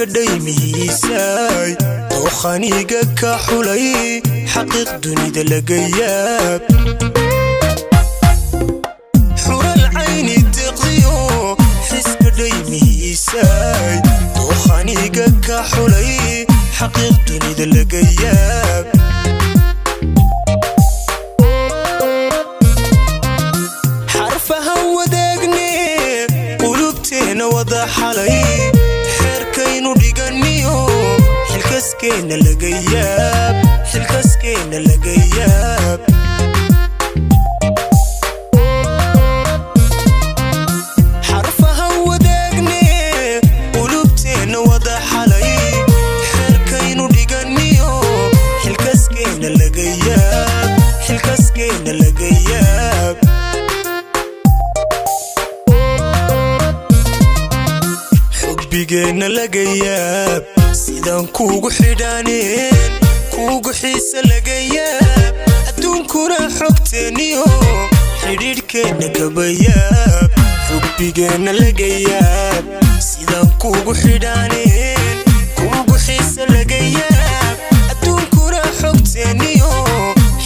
iska dhaymihiisay dookhaniga ka xulay xaqiiq dunida laga yaab xural cayni deqdiyo iska dhaymihiisay dookhaniga ka xulay xaqiiq dunida laga yaab xarfaha wadaagni qulubteena wada xalay xeerkaynu dhiganiyo xilkaskeena laga yaab xilkaskeena laga yaab xarfaha wadaagni qulubteena wada xalay xeerkaynu dhiganiyo xilkaskeena laga yaab xilkaskeena laga yaab xubbigeena laga yaab sidaan kuugu xidhaaneen kuugu xiisa laga yaab adduunkuna xogteeniyo xidhiidhkeenna kaba yaab xubbigeena laga yaab sidaan kuugu xidhaaneen kuugu xiisa laga yaab adduunkuna xogteeniyo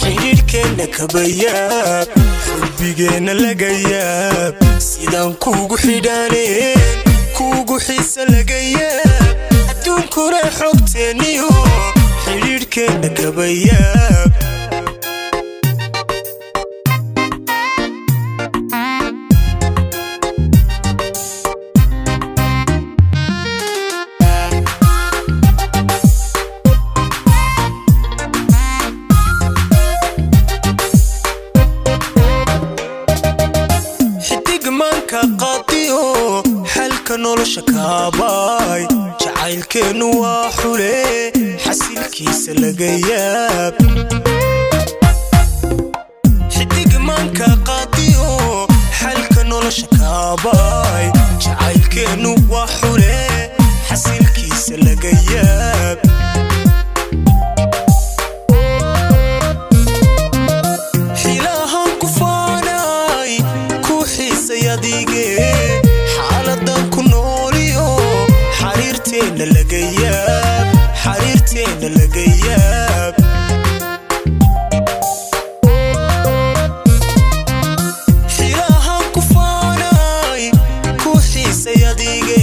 xidhiidhkeenna kaba yaab xubbigeena laga yaab sidaan kuugu xidhaaneen kuugu xiisa laga yaab adduunkuna xogteeniyo xidhiidhkeenna kaba yaab xidigmaanka qaadiyo xalka nolosha kaabay jacaylkeenu waa xule xasilkiisa laga yaab xidigmaanka qaadiyo xalka nolosha kaabay jacaylkeenu waa xule xasilkiisa laga yaab xilaahan ku faanay ku xiisay adige xaaladan ku nooliyo xariirteena laga yaab xariirteena laga yaab xilaahan ku faanay ku xiisay adige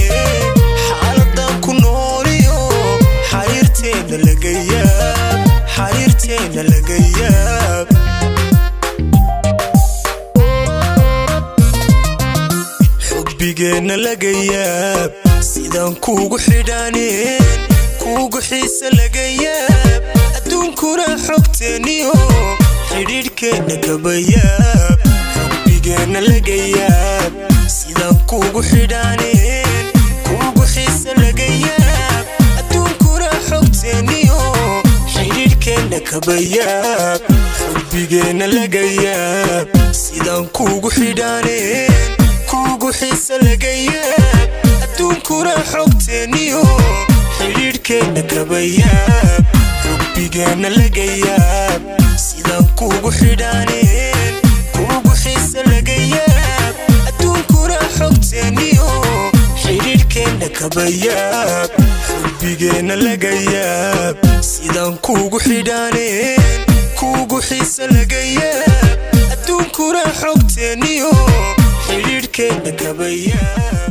xaaladan ku nooliyo xariirteena laga yaab xariirteena laga yaab xubbigeena laga yaab sidaan kuugu xidhaaneen kuugu xiisa laga yaab adduunkuna xogteeniyo xidhiidhkeenna kaba yaab xubbigeena laga yaab sidaan kuugu xidhaaneen kuugu xiisa laga yaab adduunkuna xogteeniyo xidhiidhkeenna kaba yaab xubbigeena laga yaab sidaan kuugu xidhaaneen kuugu xiisa laga yaab adduunkuna xogteeniyo xidhiidhkeenna kaba yaab xubbigeena laga yaab sidaan kuugu xidhaaneen kuugu xiisa laga yaab adduunkuna xogteeniyo xidhiidhkeenna kaba yaab xubbigeena laga yaab sidaan kuugu xidhaaneen kuugu xiisa laga yaab adduunkuna xogteeniyo xidhiidhkeenna kaba yaab